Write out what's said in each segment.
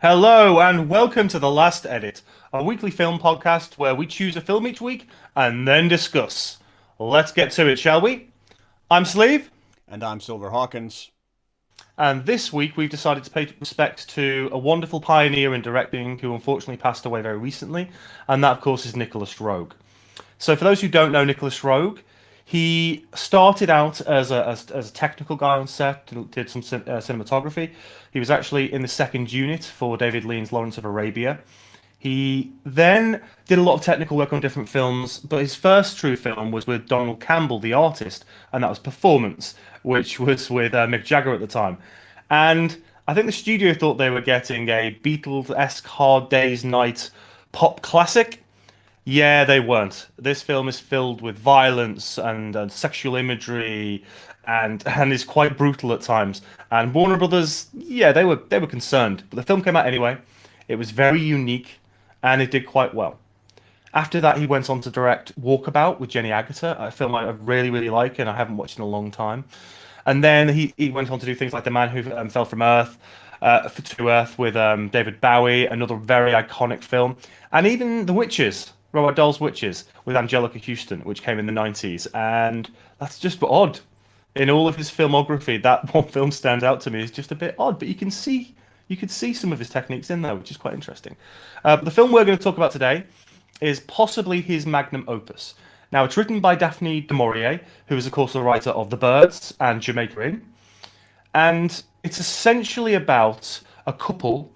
Hello and welcome to The Last Edit, a weekly film podcast where we choose a film each week and then discuss. Let's get to it, shall we? I'm Sleeve, And I'm Silver Hawkins. and this week we've decided to pay respect to a wonderful pioneer in directing who unfortunately passed away very recently, and that, of course, is Nicolas Roeg. So, for those who don't know Nicolas Roeg, he started out as a technical guy on set, did some cinematography. He was actually in the second unit for David Lean's Lawrence of Arabia. He then did a lot of technical work on different films, but his first true film was with Donald Campbell, the artist, and that was Performance, which was with Mick Jagger at the time. And I think the studio thought they were getting a Beatles-esque Hard Day's Night pop classic. Yeah, they weren't. This film is filled with violence and sexual imagery, and is quite brutal at times. And Warner Brothers, yeah, they were concerned, but the film came out anyway. It was very unique, and it did quite well. After that, he went on to direct Walkabout with Jenny Agutter, a film I really like, and I haven't watched in a long time. And then he went on to do things like The Man Who Fell from Earth, to Earth with David Bowie, another very iconic film, and even The Witches, Roald Dahl's Witches with Angelica Houston, which came in the 90s. And that's just odd. In all of his filmography, that one film stands out to me as just a bit odd, but you can see some of his techniques in there, which is quite interesting. The film we're going to talk about today is possibly his magnum opus. Now, it's written by Daphne du Maurier, who is, of course, the writer of The Birds and Jamaica Inn. And it's essentially about a couple,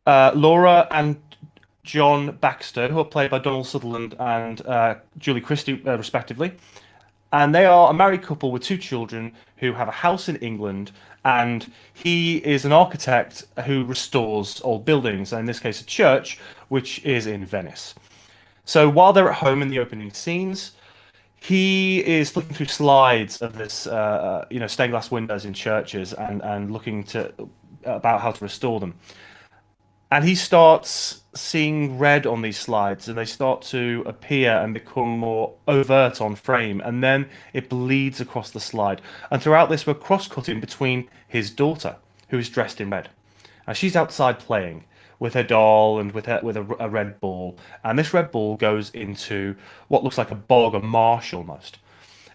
Laura and John Baxter, who are played by Donald Sutherland and Julie Christie, respectively. And they are a married couple with two children who have a house in England. And he is an architect who restores old buildings, and in this case, a church, which is in Venice. So while they're at home in the opening scenes, he is flicking through slides of this, stained glass windows in churches and looking to about how to restore them. And he starts seeing red on these slides, and they start to appear and become more overt on frame, and then it bleeds across the slide. And throughout this, we're cross-cutting between his daughter, who is dressed in red. And she's outside playing with her doll and with a red ball, and this red ball goes into what looks like a bog, a marsh almost.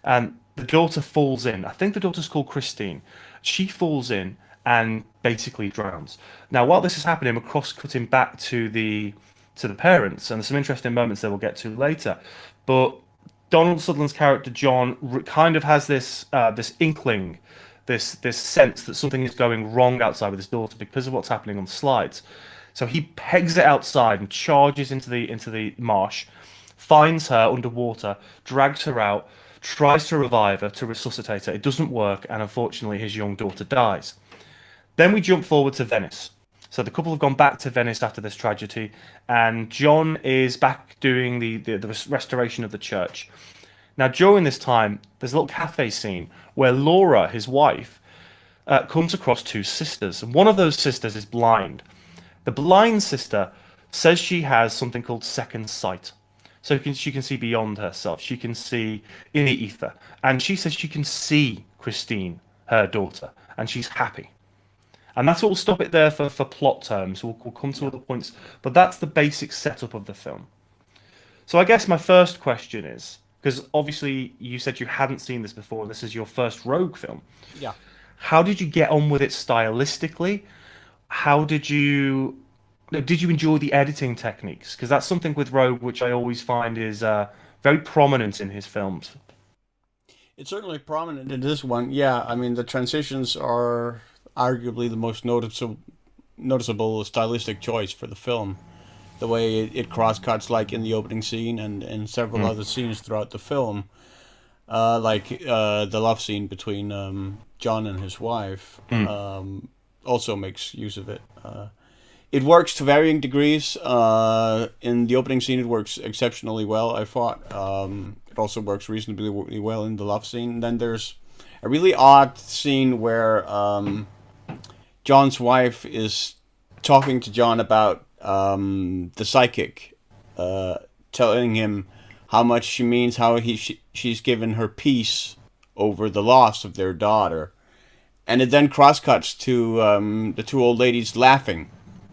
And the daughter falls in. I think the daughter's called Christine. She falls in and basically drowns. Now, while this is happening, we're cross-cutting back to the parents, and there's some interesting moments that we'll get to later. But Donald Sutherland's character John kind of has this inkling, this sense that something is going wrong outside with his daughter because of what's happening on the slides. So he pegs it outside and charges into the marsh, finds her underwater, drags her out, tries to revive her, to resuscitate her. It doesn't work, and unfortunately, his young daughter dies. Then we jump forward to Venice. So the couple have gone back to Venice after this tragedy, and John is back doing the restoration of the church. Now, during this time, there's a little cafe scene where Laura, his wife, comes across two sisters, and one of those sisters is blind. The blind sister says she has something called second sight. So she can see beyond herself. She can see in the ether. And she says she can see Christine, her daughter, and she's happy. And that's what we'll stop it there for plot terms. We'll come to other points. But that's the basic setup of the film. So I guess my first question is, because obviously you said you hadn't seen this before, and this is your first Rogue film. Yeah. How did you get on with it stylistically? How did you enjoy the editing techniques? Because that's something with Rogue which I always find is very prominent in his films. It's certainly prominent in this one. Yeah, I mean, the transitions are arguably the most noticeable stylistic choice for the film. The way it cross-cuts, like in the opening scene and in several Mm. other scenes throughout the film. The love scene between John and his wife Mm. also makes use of it. It works to varying degrees. In the opening scene, it works exceptionally well, I thought. It also works reasonably well in the love scene. And then there's a really odd scene where John's wife is talking to John about the psychic, telling him how much she means, how she's given her peace over the loss of their daughter. And it then cross-cuts to the two old ladies laughing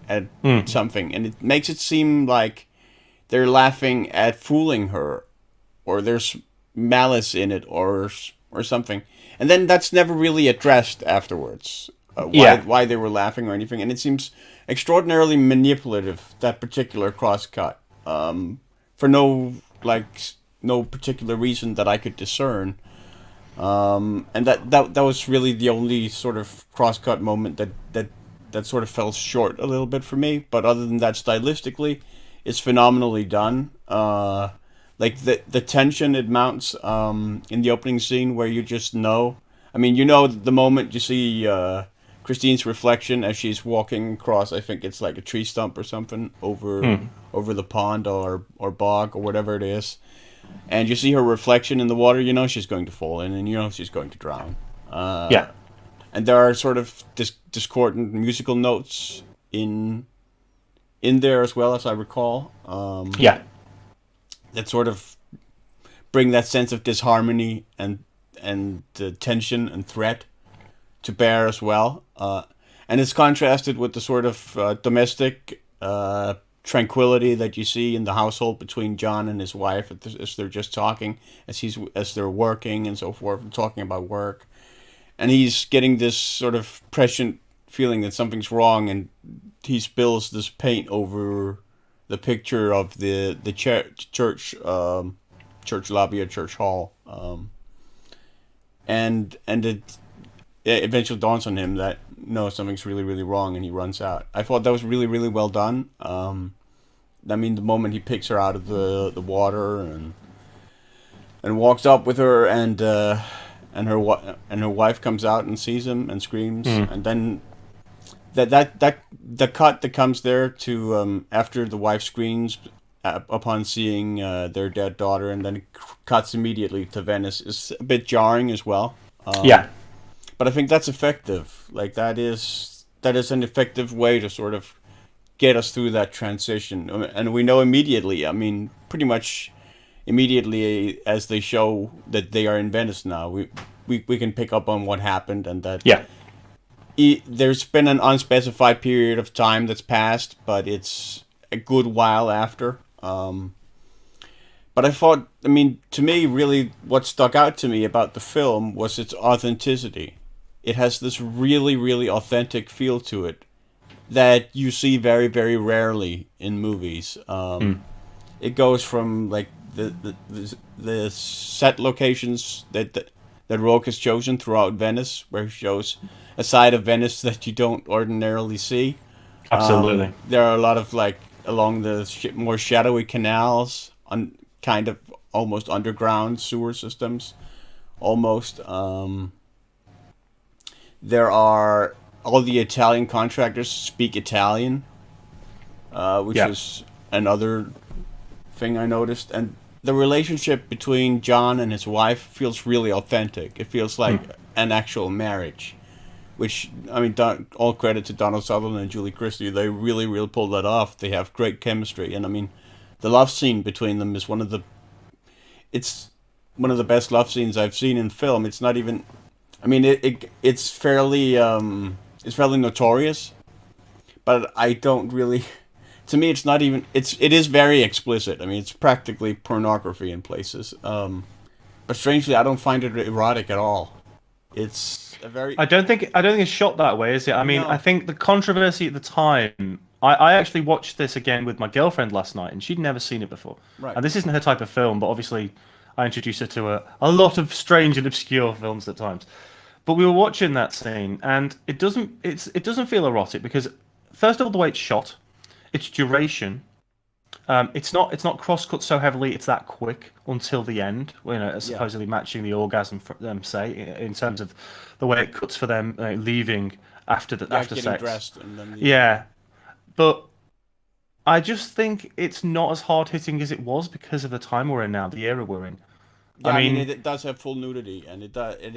at Mm. something, and it makes it seem like they're laughing at fooling her, or there's malice in it, or something. And then that's never really addressed afterwards. Yeah. Why they were laughing or anything, and it seems extraordinarily manipulative, that particular crosscut, for no particular reason that I could discern. And that was really the only sort of crosscut moment that sort of fell short a little bit for me. But other than that, stylistically, it's phenomenally done. Like the tension it mounts in the opening scene, where you just know. I mean, the moment you see Christine's reflection as she's walking across, I think it's like a tree stump or something, over the pond or bog or whatever it is, and you see her reflection in the water, she's going to fall in, and she's going to drown. Yeah. And there are sort of discordant musical notes in there as well, as I recall. Yeah. That sort of bring that sense of disharmony and tension and threat to bear as well. And it's contrasted with the sort of domestic tranquility that you see in the household between John and his wife as they're just talking, as they're working and so forth, and talking about work. And he's getting this sort of prescient feeling that something's wrong, and he spills this paint over the picture of the church lobby or church hall, and it eventually dawns on him that no, something's really, really wrong, and he runs out. I thought that was really, really well done. I mean, the moment he picks her out of the water and walks up with her, and her wife comes out and sees him and screams, and then the cut that comes there to after the wife screams upon seeing their dead daughter, and then it cuts immediately to Venice, is a bit jarring as well. Yeah. But I think that's effective. Like that is an effective way to sort of get us through that transition, and we know immediately. I mean, pretty much immediately as they show that they are in Venice now, we can pick up on what happened, and that there's been an unspecified period of time that's passed, but it's a good while after. But I thought, I mean, to me, really, what stuck out to me about the film was its authenticity. It has this really, really authentic feel to it that you see very, very rarely in movies. It goes from like the set locations that Roeg has chosen throughout Venice, where he shows a side of Venice that you don't ordinarily see. Absolutely. There are a lot of like along the more shadowy canals, kind of almost underground sewer systems, almost. There are all the Italian contractors speak Italian, which is another thing I noticed. And the relationship between John and his wife feels really authentic. It feels like an actual marriage, which, I mean, all credit to Donald Sutherland and Julie Christie. They really, really pulled that off. They have great chemistry. And I mean, the love scene between them is one of the best love scenes I've seen in film. It's not even, I mean, it's fairly notorious, but I don't really, to me, it's not even, it is very explicit. I mean, it's practically pornography in places. But strangely, I don't find it erotic at all. It's a very, I don't think it's shot that way, is it? I mean, No. I think the controversy at the time. I actually watched this again with my girlfriend last night, and she'd never seen it before. Right. And this isn't her type of film, but obviously, I introduced her to a lot of strange and obscure films at times. But we were watching that scene, and it doesn't feel erotic because, first of all, the way it's shot, its duration. It's not cross-cut so heavily. It's that quick until the end. Supposedly matching the orgasm for them, say, in terms of the way it cuts for them leaving after getting sex. dressed and then Yeah, but I just think it's not as hard-hitting as it was because of the time we're in now, the era we're in. Yeah, I mean, it does have full nudity, and it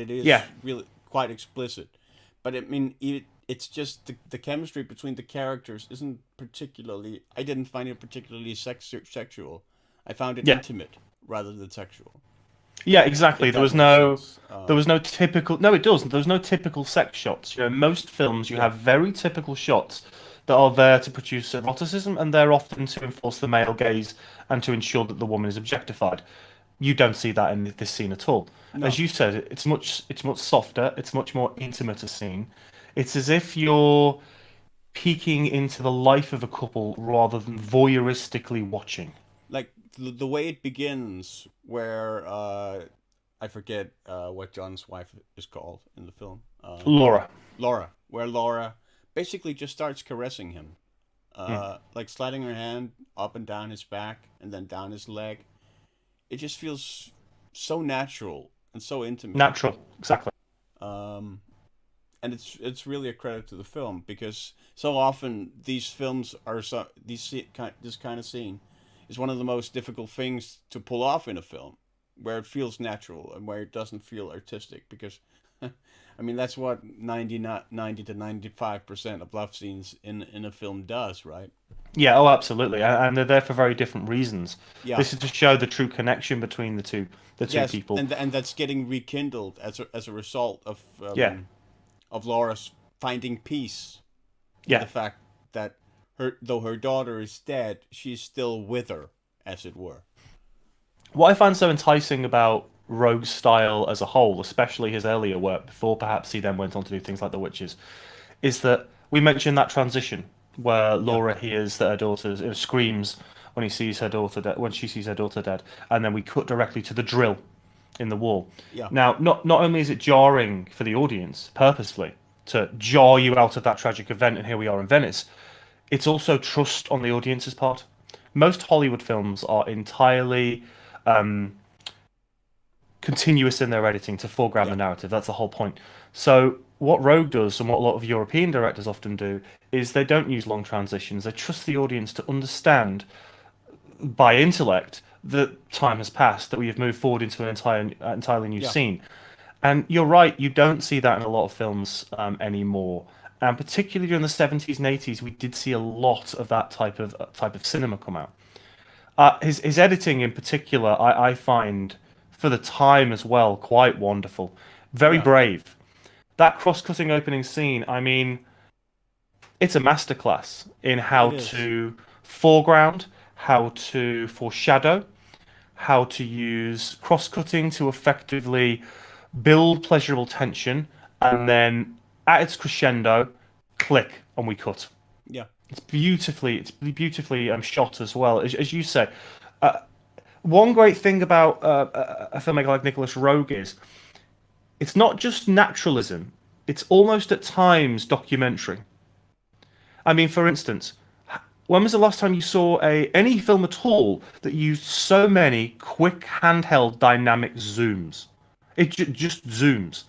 is really quite explicit. But I mean, it's just the chemistry between the characters isn't particularly. I didn't find it particularly sexual. I found it intimate rather than sexual. Yeah, exactly. There was no typical. No, it doesn't. There was no typical sex shots. Most films you have very typical shots that are there to produce eroticism, and they're often to enforce the male gaze and to ensure that the woman is objectified. You don't see that in this scene at all. As No, you said, it's much softer, it's much more intimate a scene. It's as if you're peeking into the life of a couple rather than voyeuristically watching. like the way it begins, where I forget what John's wife is called in the film. Laura. Laura, where Laura basically just starts caressing him, Mm. like sliding her hand up and down his back and then down his leg. It just feels so natural and so intimate. Natural, exactly. Um, and it's really a credit to the film because so often these films are this kind of scene is one of the most difficult things to pull off in a film, where it feels natural and where it doesn't feel artistic because I mean that's what 90 to 95% of love scenes in a film does, right? Yeah, oh, absolutely, and they're there for very different reasons. Yeah. This is to show the true connection between the two Yes, people. and that's getting rekindled as a result Yeah, of Laura's finding peace in yeah. the fact that though her daughter is dead, she's still with her, as it were. What I find so enticing about Rogue's style as a whole, especially his earlier work, before perhaps he then went on to do things like The Witches, is that we mentioned that transition where Yeah, Laura hears that her daughter screams when he sees her daughter when she sees her daughter dead, and then we cut directly to the drill in the wall. yeah, Now, not only is it jarring for the audience purposefully to jar you out of that tragic event, and here we are in Venice, it's also trust on the audience's part. Most Hollywood films are entirely continuous in their editing to foreground yeah, the narrative. That's the whole point. So what Rogue does, and what a lot of European directors often do, is they don't use long transitions. They trust the audience to understand by intellect that time has passed, that we have moved forward into an entirely new yeah, scene. And you're right, you don't see that in a lot of films anymore. And particularly during the 70s and 80s, we did see a lot of that type of cinema come out. His editing in particular, I find for the time as well quite wonderful, very yeah. brave. That cross-cutting opening scene, I mean, it's a masterclass in It how is. to foreground, how to foreshadow, how to use cross-cutting to effectively build pleasurable tension, and then at its crescendo, click, and we cut. Yeah, It's beautifully shot as well, as you say. One great thing about a filmmaker like Nicolas Roeg is it's not just naturalism; it's almost at times documentary. I mean, for instance, when was the last time you saw any film at all that used so many quick handheld dynamic zooms? It just zooms.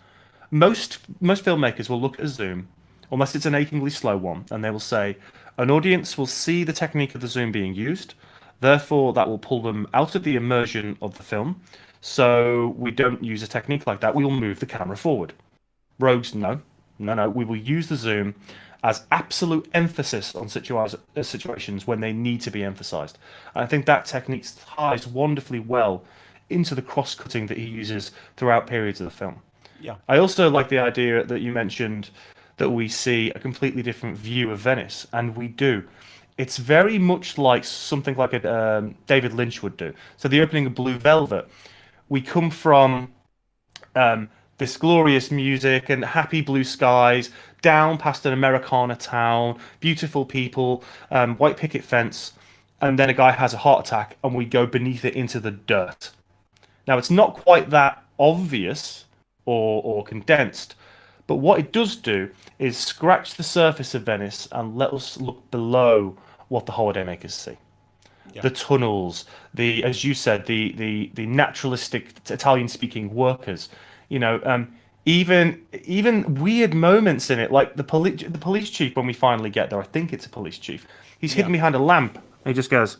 Most filmmakers will look at a zoom, unless it's an achingly slow one, and they will say an audience will see the technique of the zoom being used, therefore that will pull them out of the immersion of the film. So we don't use a technique like that. We will move the camera forward. Rogues, no, no, no. We will use the zoom as absolute emphasis on situations when they need to be emphasized. And I think that technique ties wonderfully well into the cross-cutting that he uses throughout periods of the film. yeah, I also like the idea that you mentioned that we see a completely different view of Venice, and we do. It's very much like something like a David Lynch would do. So the opening of Blue Velvet, we come from this glorious music and happy blue skies, down past an Americana town, beautiful people, white picket fence, and then a guy has a heart attack, and we go beneath it into the dirt. Now, it's not quite that obvious or condensed, but what it does do is scratch the surface of Venice and let us look below what the holidaymakers see. yeah, The tunnels, as you said, the naturalistic Italian-speaking workers. You know, even weird moments in it, like the police chief when we finally get there. I think it's a police chief. He's yeah, hidden behind a lamp, and he just goes,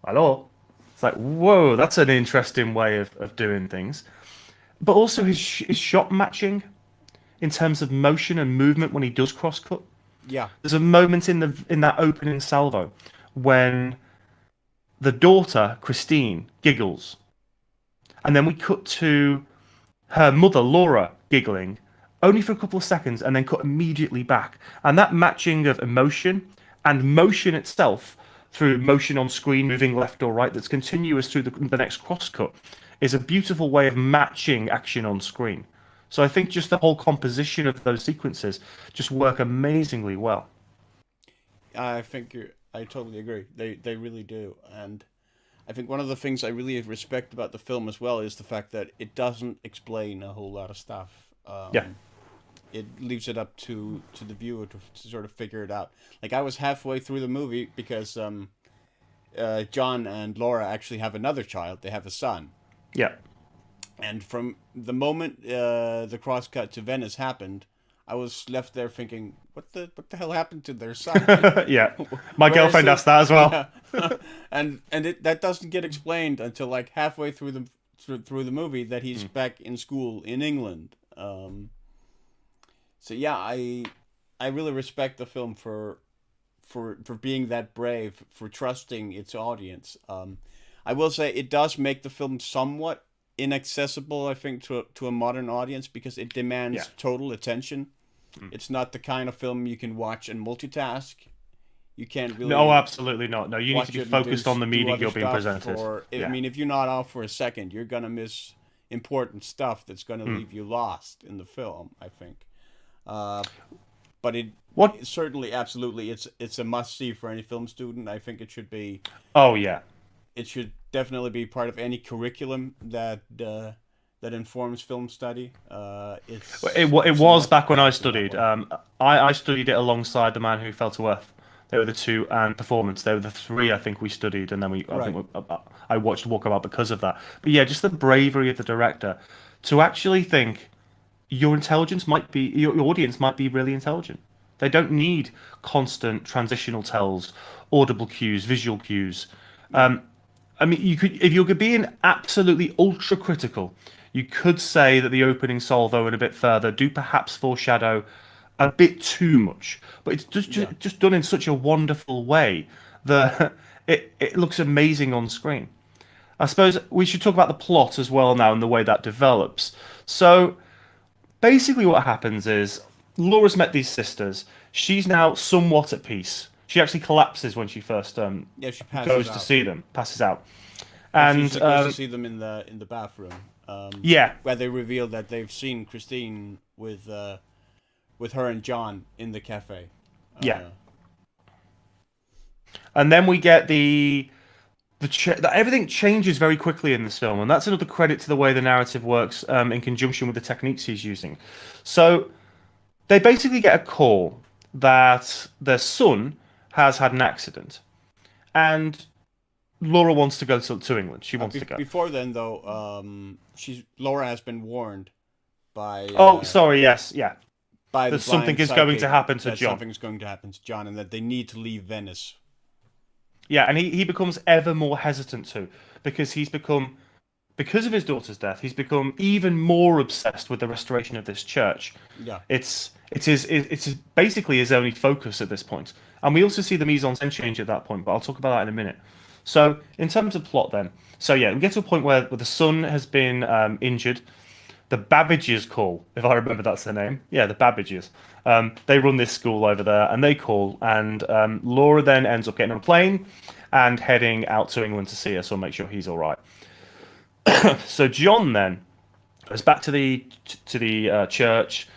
"Hello." It's like, whoa, that's an interesting way of doing things. But also his shot matching in terms of motion and movement when he does cross cut. yeah, There's a moment in that opening salvo when the daughter Christine giggles, and then we cut to her mother Laura giggling, only for a couple of seconds, and then cut immediately back. And that matching of emotion and motion itself through motion on screen, moving left or right, that's continuous through the next crosscut, is a beautiful way of matching action on screen. So I think just the whole composition of those sequences just work amazingly well. I totally agree. They really do, and I think one of the things I really respect about the film as well is the fact that it doesn't explain a whole lot of stuff. Yeah. It leaves it up to the viewer to sort of figure it out. Like I was halfway through the movie because John and Laura actually have another child. They have a son. Yeah. And from the moment the cross cut to Venice happened, I was left there thinking, what the hell happened to their son? Yeah. My girlfriend asked that as well. Yeah. That doesn't get explained until like halfway through the movie that he's back in school in England. So yeah, I really respect the film for being that brave, for trusting its audience. I will say it does make the film somewhat inaccessible, I think, to a modern audience because it demands total attention. It's not the kind of film you can watch and multitask. You can't really. No, absolutely not. No, you need to be focused on the meaning you're being presented. I mean, if you're not off for a second, you're gonna miss important stuff that's gonna leave you lost in the film, I think. But certainly, absolutely, it's a must see for any film student. I think it should be. Oh yeah. It should definitely be part of any curriculum that informs film study. It was back when I studied. I studied it alongside The Man Who Fell to Earth. They were the two, and Performance. They were the three I think we studied, and then I watched Walkabout because of that. But yeah, just the bravery of the director to actually think your audience might be really intelligent. They don't need constant transitional tells, audible cues, visual cues. I mean, if you're being absolutely ultra critical, you could say that the opening salvo and a bit further do perhaps foreshadow a bit too much, but it's just done in such a wonderful way that it looks amazing on screen. I suppose we should talk about the plot as well now and the way that develops. So basically what happens is Laura's met these sisters. She's now somewhat at peace. She actually collapses when she first she goes to see them, passes out. And she goes to see them in the bathroom. Where they reveal that they've seen Christine with her and John in the cafe. And then we get everything changes very quickly in this film, and that's another credit to the way the narrative works in conjunction with the techniques he's using. So they basically get a call that their son has had an accident, and Laura wants to go to England. She wants to go. Before then, though, Laura has been warned by. By that something is going to happen to John. Something's going to happen to John, and that they need to leave Venice. Yeah, and he becomes ever more hesitant too, because because of his daughter's death, he's become even more obsessed with the restoration of this church. Yeah, it's basically his only focus at this point. And we also see the mise-en-scène change at that point, but I'll talk about that in a minute. So, in terms of plot then, we get to a point where the son has been injured. The Babbages call, if I remember that's their name. Yeah, the Babbages. They run this school over there, and they call, and Laura then ends up getting on a plane and heading out to England to see us or make sure he's all right. So John then goes back to the church,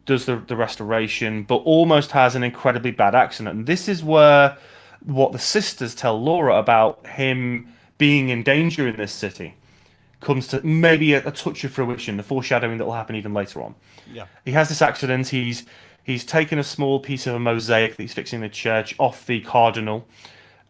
does the restoration, but almost has an incredibly bad accident. And this is where what the sisters tell Laura about him being in danger in this city comes to maybe a touch of fruition, the foreshadowing that will happen even later on. Yeah, he has this accident. He's taken a small piece of a mosaic that he's fixing in the church off the cardinal,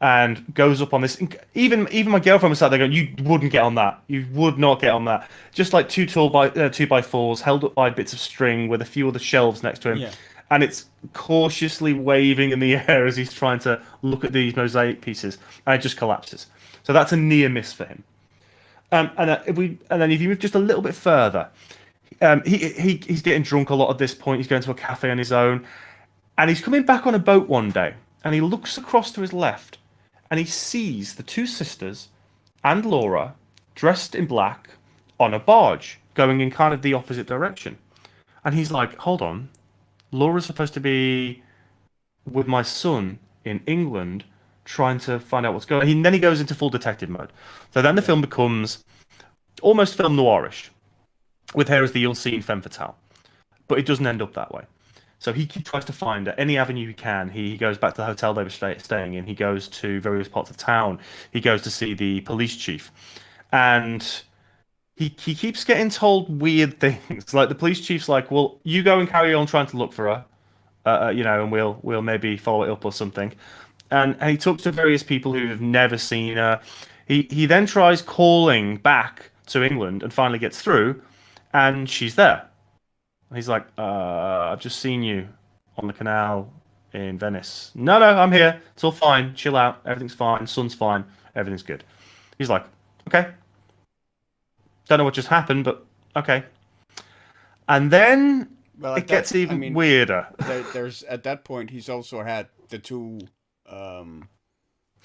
and goes up on this. Even my girlfriend was sat there going, "You wouldn't get on that. You would not get on that." Just like 2x4s held up by bits of string with a few other shelves next to him. Yeah. And it's cautiously waving in the air as he's trying to look at these mosaic pieces, and it just collapses. So that's a near miss for him. And then if you move just a little bit further, he's getting drunk a lot at this point. He's going to a cafe on his own, and he's coming back on a boat one day, and he looks across to his left, and he sees the two sisters and Laura dressed in black on a barge going in kind of the opposite direction. And he's like, hold on, Laura's supposed to be with my son in England trying to find out what's going on. Then he goes into full detective mode. So then the Yeah. film becomes almost film noirish, with her as the unseen femme fatale. But it doesn't end up that way. So he tries to find any avenue he can. He goes back to the hotel they were staying in. He goes to various parts of town. He goes to see the police chief. And he keeps getting told weird things. Like the police chief's like, well, you go and carry on trying to look for her. And we'll maybe follow it up or something. And he talks to various people who have never seen her. He then tries calling back to England and finally gets through, and she's there. And he's like, I've just seen you on the canal in Venice. No, I'm here. It's all fine. Chill out. Everything's fine. Sun's fine. Everything's good. He's like, okay. Don't know what just happened, but okay. And then Well, it gets even weirder. There's at that point he's also had the um,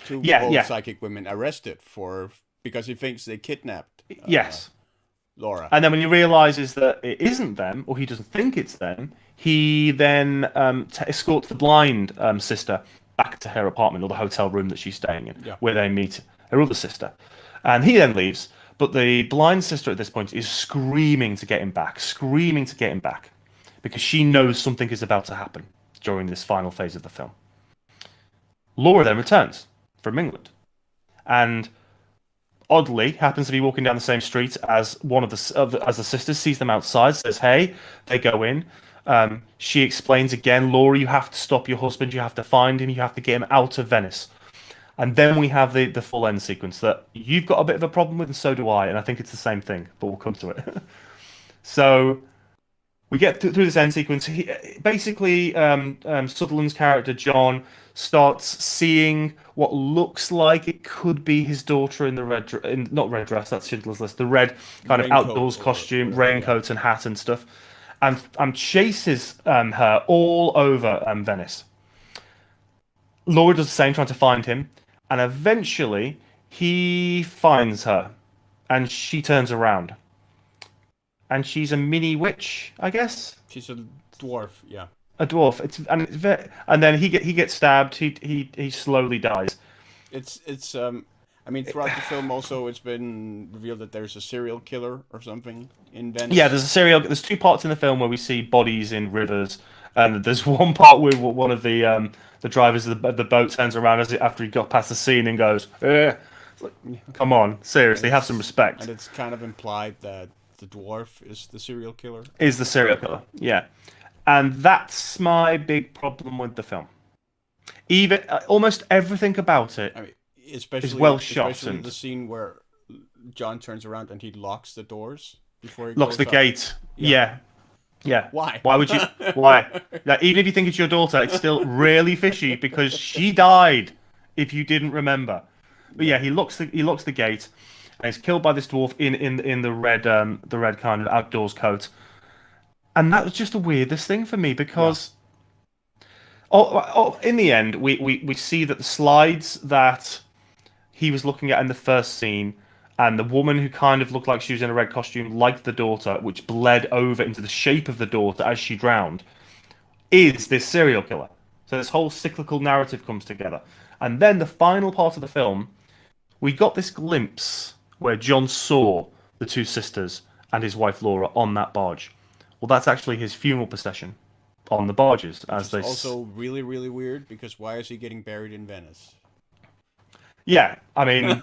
two Yeah. psychic women arrested because he thinks they kidnapped. Yes. Laura. And then when he realizes that it isn't them, or he doesn't think it's them, he then escorts the blind sister back to her apartment or the hotel room that she's staying in, where they meet her other sister. And he then leaves, but the blind sister at this point is screaming to get him back, because she knows something is about to happen during this final phase of the film. Laura then returns from England, and oddly happens to be walking down the same street as one of the sisters, sees them outside, says hey. They go in. She explains again, Laura, you have to stop your husband, you have to find him, you have to get him out of Venice. And then we have the full end sequence that you've got a bit of a problem with, and so do I, and I think it's the same thing, but we'll come to it. So we get through this end sequence. Basically, Sutherland's character John starts seeing what looks like it could be his daughter in the not red dress, that's Schindler's List, the red kind of outdoors costume, raincoat and hat and stuff, and chases her all over Venice. Laura does the same, trying to find him, and eventually he finds her, and she turns around. And she's a mini witch, I guess. She's a dwarf, yeah. A dwarf. And then he gets stabbed. He slowly dies. Throughout the film also it's been revealed that there's a serial killer or something in Venice. Yeah, there's two parts in the film where we see bodies in rivers, and there's one part where one of the drivers of the boat turns around after he got past the scene and goes, come on, seriously, have some respect. And it's kind of implied that the dwarf is the serial killer. Yeah. And that's my big problem with the film. Even almost everything about it is well shot. Especially the scene where John turns around and he locks the doors before he locks the gate. Yeah. Why? Why would you? Why? Like, even if you think it's your daughter, it's still really fishy because she died. If you didn't remember, but yeah, he locks the gate. And he's killed by this dwarf in the red kind of outdoors coat, and that was just the weirdest thing for me because, in the end, we see that the slides that he was looking at in the first scene, and the woman who kind of looked like she was in a red costume, like the daughter, which bled over into the shape of the daughter as she drowned, is this serial killer. So this whole cyclical narrative comes together, and then the final part of the film, we got this glimpse where John saw the two sisters and his wife Laura on that barge. Well, that's actually his funeral procession on the barges. It's also really, really weird because why is he getting buried in Venice? Yeah, I mean,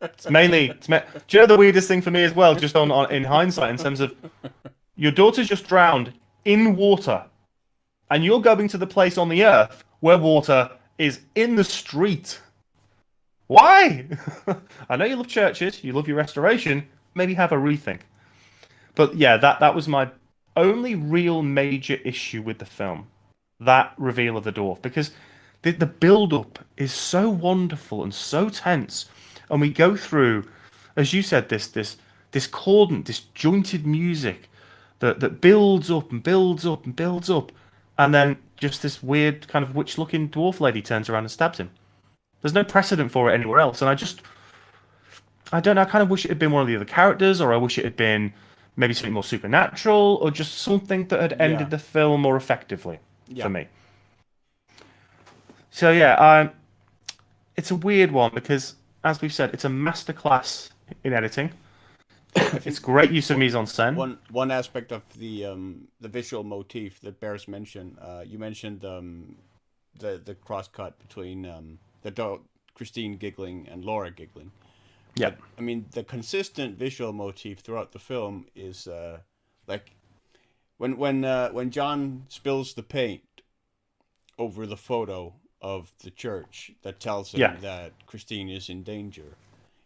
it's mainly. Do you know the weirdest thing for me as well, just on in hindsight, in terms of your daughter's just drowned in water, and you're going to the place on the earth where water is in the street. Why? I know you love churches, you love your restoration, maybe have a rethink. But yeah, that was my only real major issue with the film. That reveal of the dwarf. Because the build-up is so wonderful and so tense. And we go through, as you said, this discordant, disjointed music that builds up and builds up and builds up. And then just this weird kind of witch-looking dwarf lady turns around and stabs him. There's no precedent for it anywhere else, and I don't know, I kind of wish it had been one of the other characters, or I wish it had been maybe something more supernatural, or just something that had Yeah. ended the film more effectively for Yeah. me. So yeah, it's a weird one because, as we've said, it's a masterclass in editing. I It's think great use of what mise en scène. one aspect of the visual motif that bears mention. You mentioned the cross cut between the dog Christine giggling and Laura giggling. Yeah, But I mean, the consistent visual motif throughout the film is like when John spills the paint over the photo of the church that tells yeah. him that Christine is in danger.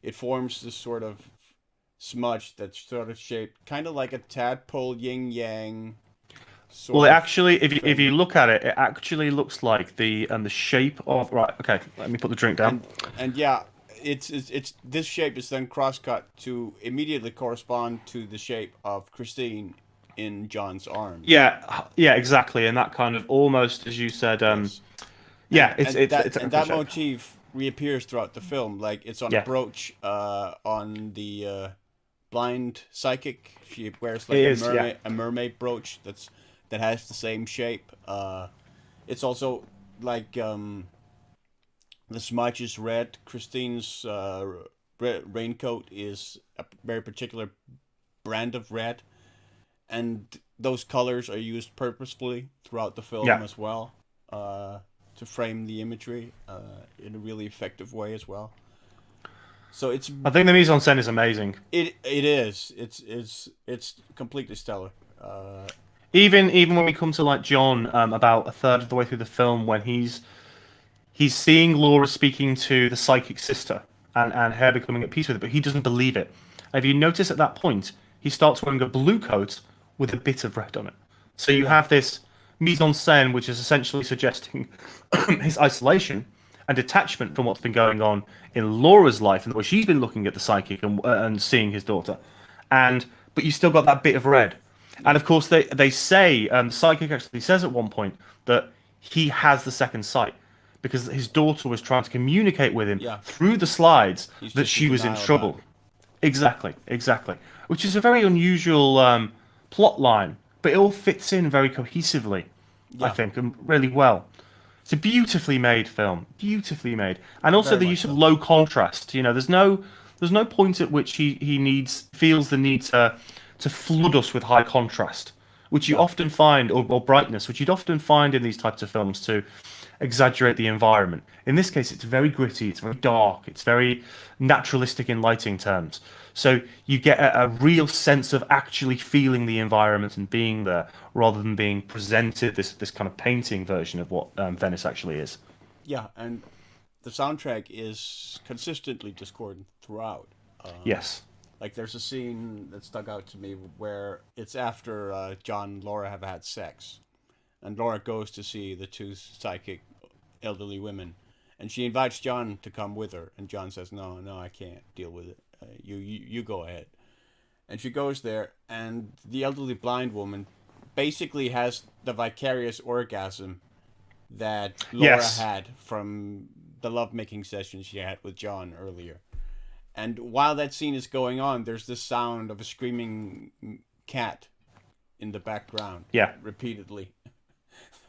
It forms this sort of smudge that's sort of shaped kind of like a tadpole yin yang Well, sort it of actually, if you thing. look at it, it actually looks like the shape of right. Okay, let me put the drink down. And yeah, it's this shape is then crosscut to immediately correspond to the shape of Christine in John's arms. Yeah, yeah, exactly, and that kind of almost, as you said, Yes. yeah, it's And it's that it's a and different that shape. motif reappears throughout the film. Like it's on a Yeah, brooch on the blind psychic. She wears it like is. Yeah, a mermaid brooch that has the same shape. It's also like the smudge is red. Christine's raincoat is a very particular brand of red, and those colors are used purposefully throughout the film yeah. as well, to frame the imagery in a really effective way as well. So I think the mise en scène is amazing. it is it's completely stellar. Uh, Even when we come to like John, about a third of the way through the film, when he's seeing Laura speaking to the psychic sister and her becoming at peace with it, but he doesn't believe it. And if you notice at that point, he starts wearing a blue coat with a bit of red on it. So you yeah, have this mise en scène, which is essentially suggesting his isolation and detachment from what's been going on in Laura's life and the way she's been looking at the psychic and seeing his daughter. And but you still got that bit of red. And yeah, of course, they say the psychic actually says at one point that he has the second sight because his daughter was trying to communicate with him yeah. through the slides He's that just in she was in denial about trouble. it. Exactly, exactly. Which is a very unusual plot line, but it all fits in very cohesively, I Yeah, think, and really well. It's a beautifully made film, beautifully made, and also very the much use of so. low contrast. You know, there's no point at which he feels the need to flood us with high contrast, which you Yeah, often find, or brightness, which you'd often find in these types of films to exaggerate the environment. In this case, it's very gritty, it's very dark, it's very naturalistic in lighting terms. So you get a real sense of actually feeling the environment and being there, rather than being presented this kind of painting version of what Venice actually is. yeah, and the soundtrack is consistently discordant throughout. Yes. Like there's a scene that stuck out to me where it's after John and Laura have had sex, and Laura goes to see the two psychic elderly women, and she invites John to come with her, and John says, "No, no, I can't deal with it. You go ahead." And she goes there, and the elderly blind woman basically has the vicarious orgasm that Laura Yes. had from the lovemaking session she had with John earlier. And while that scene is going on, there's the sound of a screaming cat in the background Yeah. repeatedly.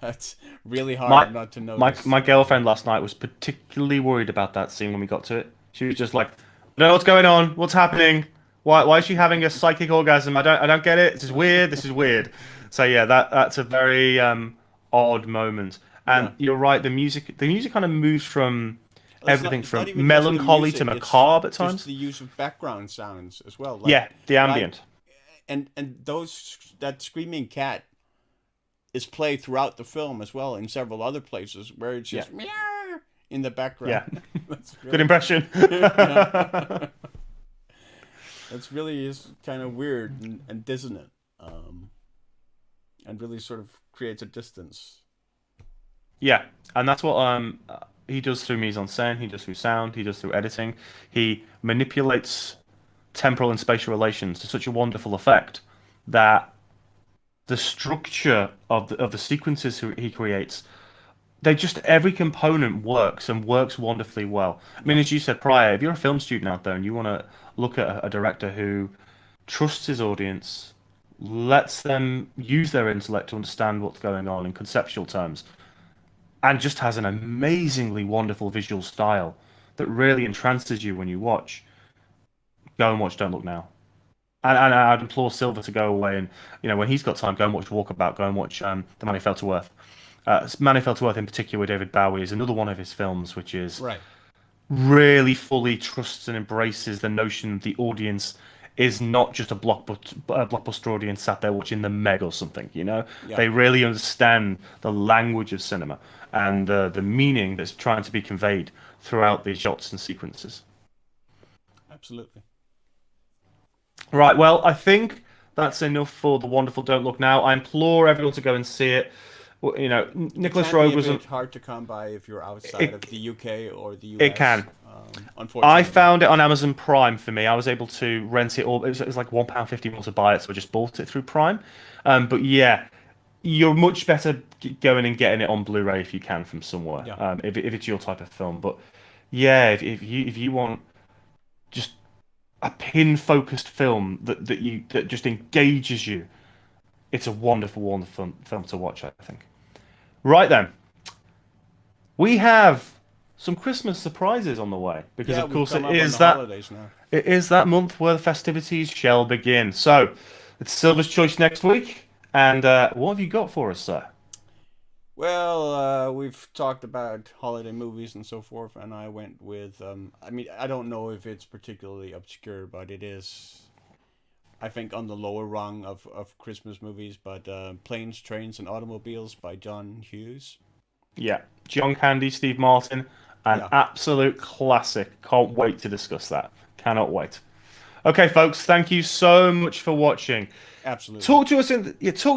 That's really My hard not to my notice. my girlfriend last night was particularly worried about that scene when we got to it. She was just like, "No, what's going on? What's happening? Why is she having a psychic orgasm? I don't get it. This is weird. This is weird." So yeah, that's a very odd moment. And Yeah. you're right. The music kind of moves from It's not everything it's not from even just the melancholy to music, it's macabre at just times. the use of background sounds as well. Yeah, the Right ambient. and those that screaming cat is played throughout the film as well in several other places where it's Yeah, just meow in the yeah. background. That's Good really impression. yeah. That's really is kind of weird and dissonant, and really sort of creates a distance. Yeah, and that's what he does through mise en scène, he does through sound, he does through editing. He manipulates temporal and spatial relations to such a wonderful effect that the structure of the sequences he creates, they just every component works and works wonderfully well. I mean, Yeah, as you said prior, if you're a film student out there and you want to look at a director who trusts his audience lets them use their intellect to understand what's going on in conceptual terms, and just has an amazingly wonderful visual style that really entrances you when you watch. Go and watch Don't Look Now. And I'd implore Silver to go away and, when he's got time, go and watch Walkabout, go and watch The Man Who Fell to Earth. Man Who Fell to Earth, in particular, with David Bowie, is another one of his films which is Right. really fully trusts and embraces the notion the audience is not just a blockbuster audience sat there watching the Meg or something. Yeah. They really understand the language of cinema and the meaning that's trying to be conveyed throughout these shots and sequences. Absolutely. Right, well, I think that's enough for the wonderful Don't Look Now. I implore everyone to go and see it. Nicolas It can Roeg be was a bit hard to come by if you're outside it, of the UK or the US. it can. I Unfortunately. found it on Amazon Prime for me. I was able to rent it all. It was like £1.50 more to buy it, so I just bought it through Prime. But yeah, you're much better going and getting it on Blu-ray if you can from somewhere. Yeah. If it's your type of film. But yeah, if you want just a pin-focused film that just engages you, it's a wonderful, wonderful film to watch, I think. Right then, we have some Christmas surprises on the way because, Yeah, of we've course, come it up on is the that holidays now. it is that month where the festivities shall begin. So, it's Silver's Choice next week, and what have you got for us, sir? Well, we've talked about holiday movies and so forth, and I went with. I mean, I don't know if it's particularly obscure, but it is, I think, on the lower rung of Christmas movies. But Planes, Trains, and Automobiles by John Hughes. Yeah, John Candy, Steve Martin, an Yeah, absolute classic. Can't wait to discuss that. Cannot wait. Okay, folks, thank you so much for watching. absolutely. Talk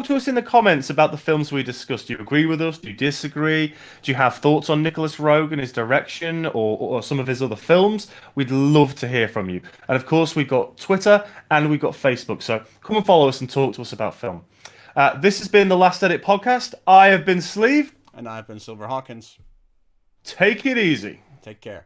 to us in the comments about the films we discussed. Do you agree with us? Do you disagree? Do you have thoughts on Nicolas Roeg and his direction or some of his other films? We'd love to hear from you. And of course, we've got Twitter and we've got Facebook. So come and follow us and talk to us about film. This has been the Last Edit podcast. I have been Sleeve. And I've been Silver Hawkins. Take it easy. Take care.